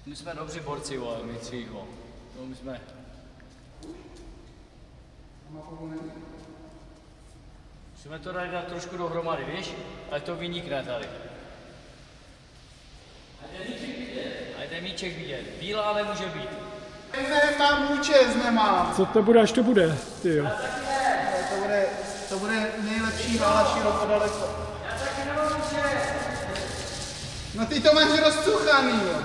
My jsme dobří borci, vole, my tři, vole. No, my jsme... Musíme to dát trošku dohromady, víš? Ať to vynikne tady. Ať je míček vidět. Bílá nemůže být. Nemám účest, nemám. Co to bude, až to bude, ty jo. To bude nejlepší vála široko daleko. Já taky nemám účest. No ty to máš rozcuchaný, jo.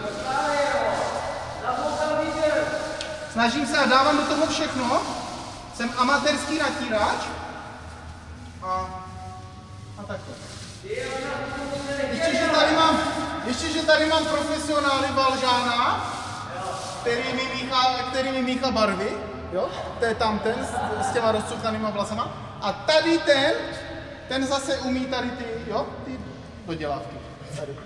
Snažím se a dávám do toho všechno. Jsem amatérský natírač. A takhle. Ještě, že tady mám profesionály Valžána, který mi míchá barvy. Jo? To je tam ten s těma rozcuchanýma vlasama. A tady ten zase umí tady ty dodělávky. Tady.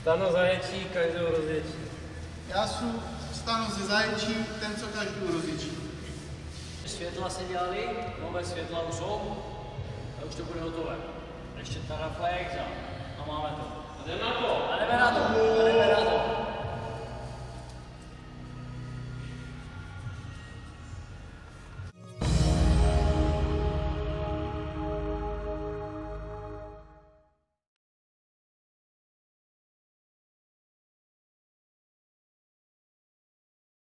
Stano zaječí, každou rozječí. Já jsem Stano ze Zaječí, ten, co každou rozječí. Světla se dělali, nové světla už jsou a už to bude hotové. Ještě ta reflex a máme to. A jdeme na to. A jdeme